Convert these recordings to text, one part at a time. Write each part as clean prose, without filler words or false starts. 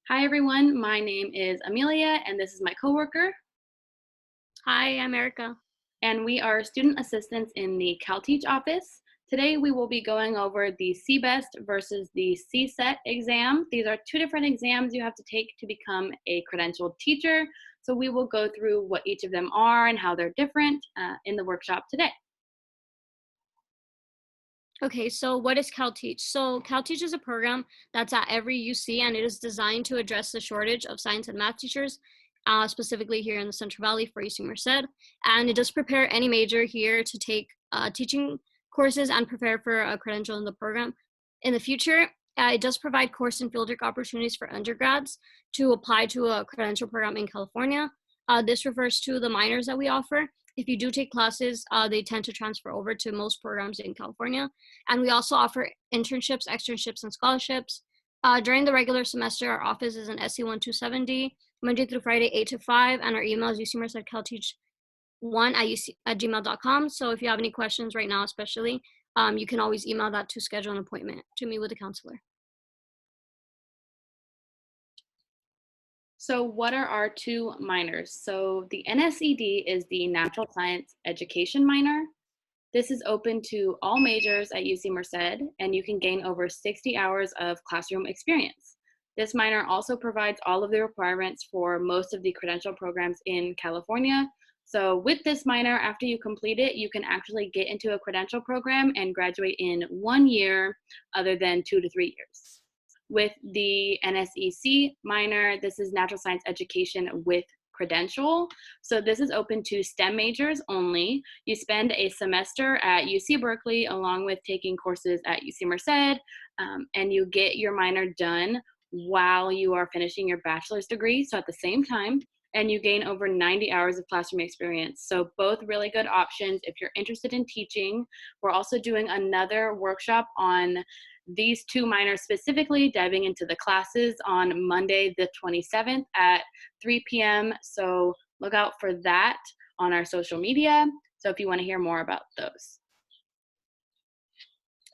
Hi everyone, my name is Amelia and this is my coworker, Hi, I'm Erica. and we are student assistants in the CalTeach office. Today we will be going over the CBEST versus the CSET exam. These are two different exams you have to take to become a credentialed teacher. So we will go through what each of them are and how they're different in the workshop today. Okay, so what is CalTeach? So CalTeach is a program that's at every UC, and it is designed to address the shortage of science and math teachers, specifically here in the Central Valley for UC Merced. And it does prepare any major here to take teaching courses and prepare for a credential in the program. In the future, it does provide course and fieldwork opportunities for undergrads to apply to a credential program in California. This refers to the minors that we offer. If you do take classes, they tend to transfer over to most programs in California. And we also offer internships, externships, and scholarships. During the regular semester, our office is in SC127D, Monday through Friday, 8 to 5, and our email is ucmercedcalteach1@gmail.com. So if you have any questions right now, especially, you can always email that to schedule an appointment to meet with a counselor. So what are our two minors? So the NSED is the Natural Science Education minor. This is open to all majors at UC Merced, and you can gain over 60 hours of classroom experience. This minor also provides all of the requirements for most of the credential programs in California. So with this minor, after you complete it, you can actually get into a credential program and graduate in 1 year other than 2 to 3 years. With the NSEC minor, this is Natural Science Education with credential. So this is open to STEM majors only. You spend a semester at UC Berkeley along with taking courses at UC Merced, and you get your minor done while you are finishing your bachelor's degree, so at the same time, and you gain over 90 hours of classroom experience. So both really good options if you're interested in teaching. We're also doing another workshop on these two minors specifically, diving into the classes on Monday the 27th at 3 p.m. So look out for that on our social media. So if you want to hear more about those.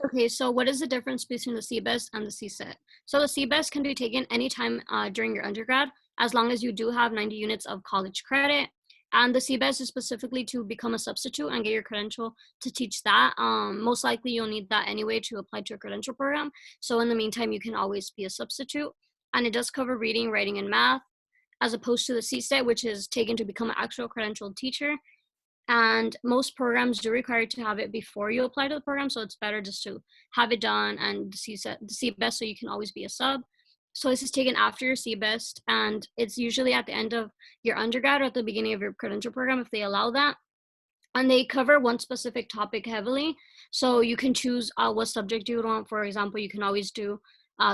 Okay, so what is the difference between the CBEST and the CSET? So the CBEST can be taken anytime during your undergrad, as long as you do have 90 units of college credit. And the CBEST is specifically to become a substitute and get your credential to teach that. Most likely you'll need that anyway to apply to a credential program. So in the meantime, you can always be a substitute. And it does cover reading, writing, and math, as opposed to the CSET, which is taken to become an actual credentialed teacher. And most programs do require you to have it before you apply to the program, so it's better just to have it done and the CBEST, so you can always be a sub. So this is taken after your CBEST, and it's usually at the end of your undergrad or at the beginning of your credential program if they allow that. And they cover one specific topic heavily, so you can choose what subject you would want. For example, you can always do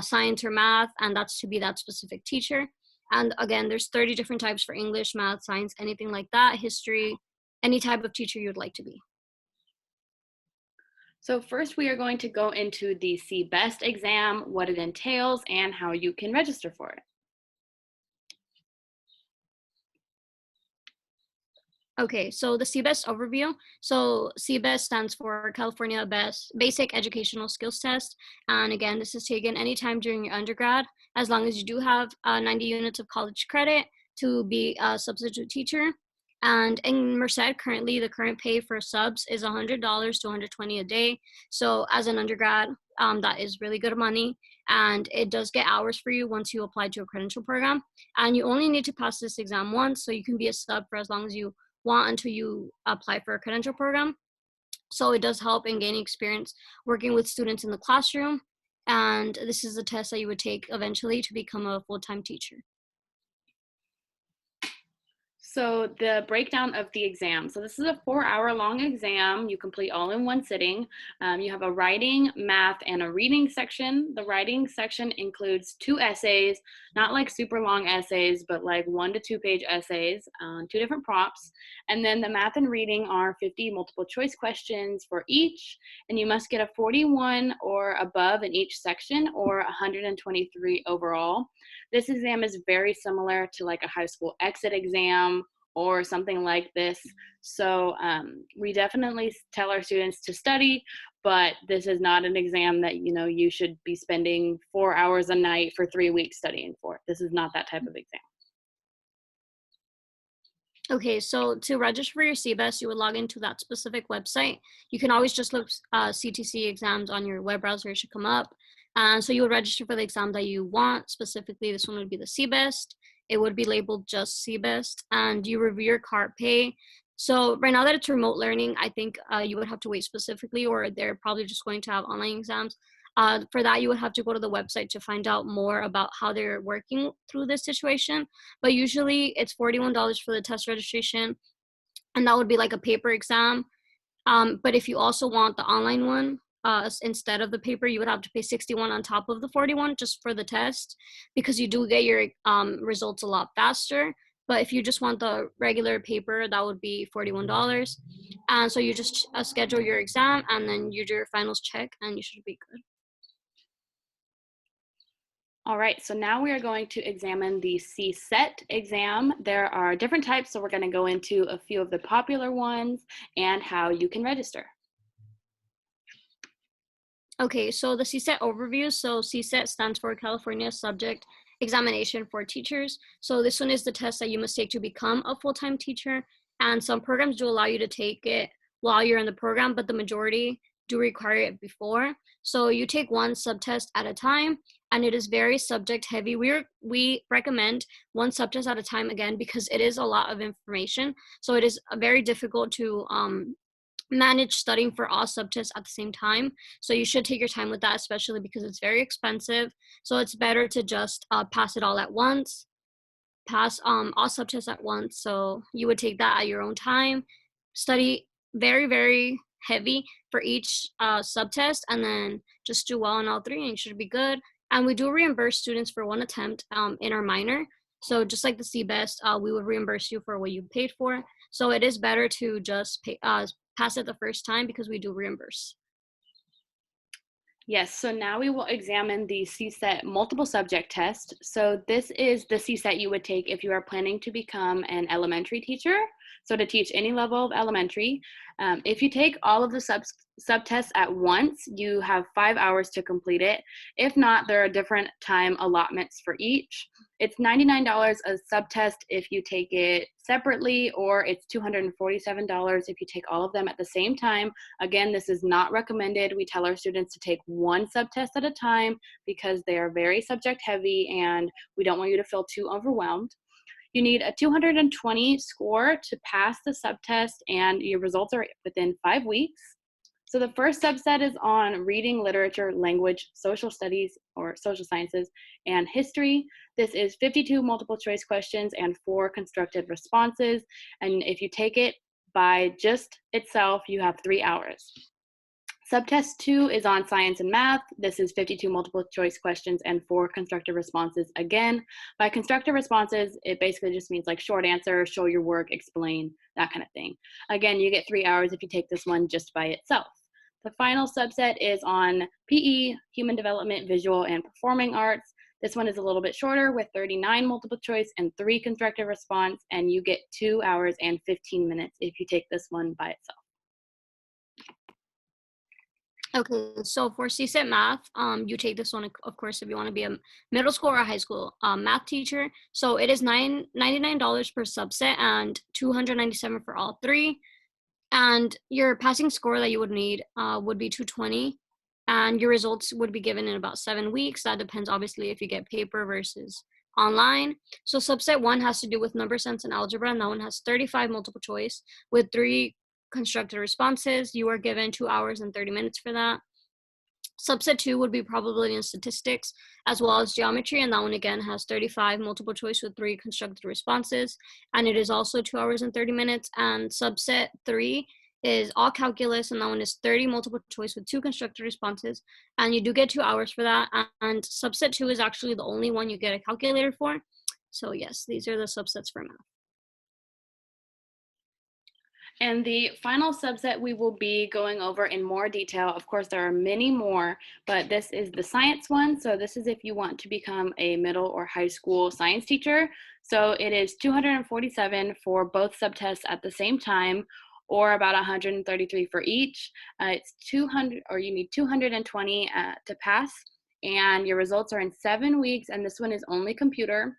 science or math, and that's to be that specific teacher. And again, there's 30 different types for English, math, science, anything like that, history, any type of teacher you'd like to be. So first we are going to go into the CBEST exam, what it entails, and how you can register for it. Okay, so the CBEST overview. So CBEST stands for California Basic Educational Skills Test. And again, this is taken anytime during your undergrad, as long as you do have 90 units of college credit to be a substitute teacher. And in Merced, currently, the current pay for subs is $100 to $120 a day. So as an undergrad, that is really good money. And it does get hours for you once you apply to a credential program. And you only need to pass this exam once, so you can be a sub for as long as you want until you apply for a credential program. So it does help in gaining experience working with students in the classroom. And this is a test that you would take eventually to become a full-time teacher. So the breakdown of the exam. So this is a 4-hour-long exam you complete all in one sitting. You have a writing, math, and a reading section. The writing section includes 2 essays, not like super long essays, but like 1 to 2 page essays on 2 different prompts. And then the math and reading are 50 multiple choice questions for each, and you must get a 41 or above in each section or 123 overall. This exam is very similar to like a high school exit exam or something like this. So we definitely tell our students to study, but this is not an exam that, you know, you should be spending 4 hours a night for 3 weeks studying for. This is not that type of exam. Okay, so to register for your CBEST, you would log into that specific website. You can always just look CTC exams on your web browser, it should come up. So you would register for the exam that you want. Specifically, this one would be the CBEST. It would be labeled just CBEST, and you review your cart pay. So right now that it's remote learning, I think you would have to wait specifically, or they're probably just going to have online exams. For that, you would have to go to the website to find out more about how they're working through this situation. But usually it's $41 for the test registration, and that would be like a paper exam. But if you also want the online one, instead of the paper, you would have to pay $61 on top of the $41 just for the test, because you do get your results a lot faster. But if you just want the regular paper, that would be $41. And so you just schedule your exam, and then you do your finals check, and you should be good. All right, so now we are going to examine the CSET exam. There are different types, so we're going to go into a few of the popular ones and how you can register. Okay, so the CSET overview. So CSET stands for California Subject Examination for Teachers. So this one is the test that you must take to become a full-time teacher. And some programs do allow you to take it while you're in the program, but the majority do require it before. So you take one subtest at a time, and it is very subject heavy. We recommend one subtest at a time, again, because it is a lot of information. So it is very difficult to manage studying for all subtests at the same time. So you should take your time with that, especially because it's very expensive. So it's better to just pass it all at once, pass all subtests at once. So you would take that at your own time, study very, very heavy for each subtest, and then just do well on all three, and you should be good. And we do reimburse students for one attempt in our minor. So just like the CBEST, we would reimburse you for what you paid for. So it is better to just pass it the first time, because we do reimburse. Yes, so now we will examine the CSET multiple subject test. So this is the CSET you would take if you are planning to become an elementary teacher, so to teach any level of elementary. If you take all of the subtests at once, you have 5 hours to complete it. If not, there are different time allotments for each. It's $99 a subtest if you take it separately, or it's $247 if you take all of them at the same time. Again, this is not recommended. We tell our students to take one subtest at a time because they are very subject heavy, and we don't want you to feel too overwhelmed. You need a 220 score to pass the subtest, and your results are within 5 weeks. So the first subset is on reading, literature, language, social studies or social sciences, and history. This is 52 multiple choice questions and 4 constructed responses. And if you take it by just itself, you have 3 hours. Subtest 2 is on science and math. This is 52 multiple choice questions and 4 constructed responses. Again, by constructed responses, it basically just means like short answer, show your work, explain, that kind of thing. Again, you get 3 hours if you take this one just by itself. The final subset is on PE, human development, visual, and performing arts. This one is a little bit shorter with 39 multiple choice and 3 constructed response, and you get 2 hours and 15 minutes if you take this one by itself. Okay, so for CSET Math, you take this one, of course, if you want to be a middle school or a high school math teacher. So it is $99 per subset and $297 for all 3. And your passing score that you would need would be 220. And your results would be given in about 7 weeks. That depends, obviously, if you get paper versus online. So subset 1 has to do with number sense and algebra, and that one has 35 multiple choice with 3 constructed responses. You are given 2 hours and 30 minutes for that. Subset 2 would be probability and statistics, as well as geometry, and that one again has 35 multiple choice with 3 constructed responses, and it is also 2 hours and 30 minutes. And subset 3 is all calculus, and that one is 30 multiple choice with 2 constructed responses, and you do get 2 hours for that. And subset 2 is actually the only one you get a calculator for. So yes, these are the subsets for math. And the final subset we will be going over in more detail. Of course, there are many more, but this is the science one. So this is if you want to become a middle or high school science teacher. So it is $247 for both subtests at the same time, or about 133 for each. It's 200, or you need 220 to pass, and your results are in 7 weeks, and this one is only computer.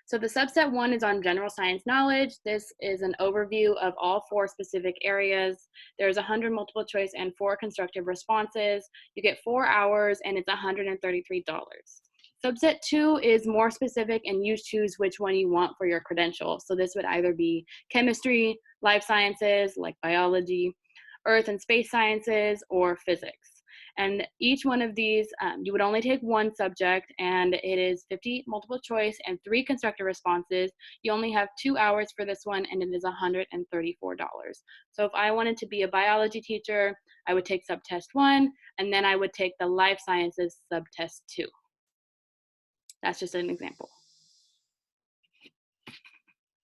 So the subset 1 is on general science knowledge. This is an overview of all 4 specific areas. There's 100 multiple choice and 4 constructive responses. You get 4 hours, and it's $133. Subset 2 is more specific, and you choose which one you want for your credential. So this would either be chemistry, life sciences like biology, earth and space sciences, or physics. And each one of these, you would only take 1 subject, and it is 50 multiple choice and 3 constructive responses. You only have 2 hours for this one, and it is $134. So if I wanted to be a biology teacher, I would take subtest 1, and then I would take the life sciences subtest 2. That's just an example.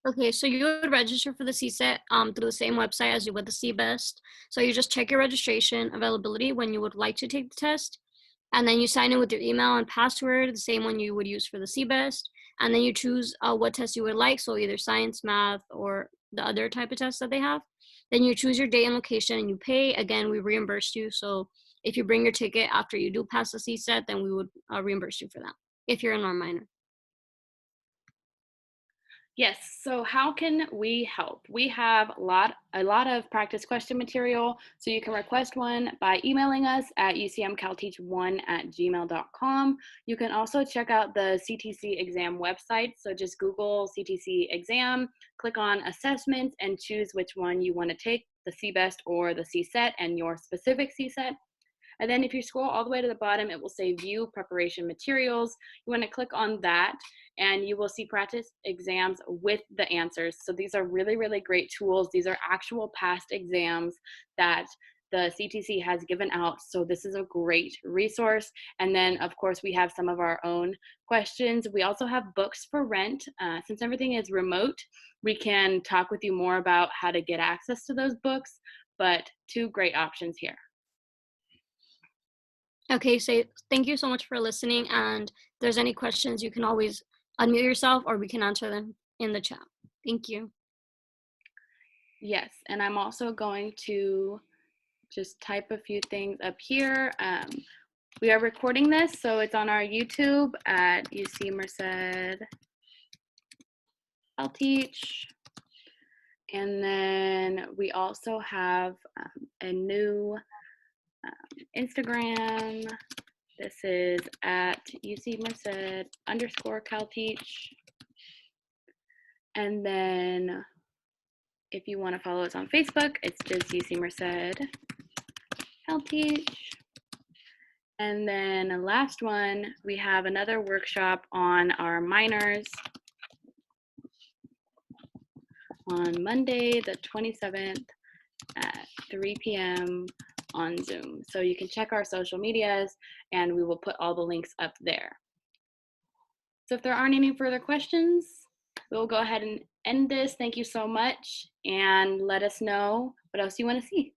Okay, so you would register for the CSET through the same website as you would the CBEST. So you just check your registration availability when you would like to take the test, and then you sign in with your email and password, the same one you would use for the CBEST, and then you choose what test you would like, so either science, math, or the other type of test that they have. Then you choose your date and location, and you pay. Again, we reimburse you, so if you bring your ticket after you do pass the CSET, then we would reimburse you for that, if you're a non-minor. Yes, so how can we help? We have a lot of practice question material, so you can request one by emailing us at ucmcalteach1@gmail.com. You can also check out the CTC exam website, so just Google CTC exam, click on assessments, and choose which one you want to take, the CBEST or the CSET and your specific CSET. And then if you scroll all the way to the bottom, it will say view preparation materials. You want to click on that, and you will see practice exams with the answers. So these are really, really great tools. These are actual past exams that the CTC has given out. So this is a great resource. And then of course we have some of our own questions. We also have books for rent. Since everything is remote, we can talk with you more about how to get access to those books, but 2 great options here. Okay, so thank you so much for listening, and if there's any questions, you can always unmute yourself or we can answer them in the chat. Thank you. Yes, and I'm also going to just type a few things up here. We are recording this, so it's on our YouTube at UC Merced CalTeach. And then we also have a new Instagram. This is at UC Merced _CalTeach. And then if you want to follow us on Facebook, it's just UC Merced CalTeach. And then the last one, we have another workshop on our minors on Monday, the 27th at 3 p.m. on Zoom. So you can check our social medias, and we will put all the links up there. So if there aren't any further questions, we'll go ahead and end this. Thank you so much, and let us know what else you want to see.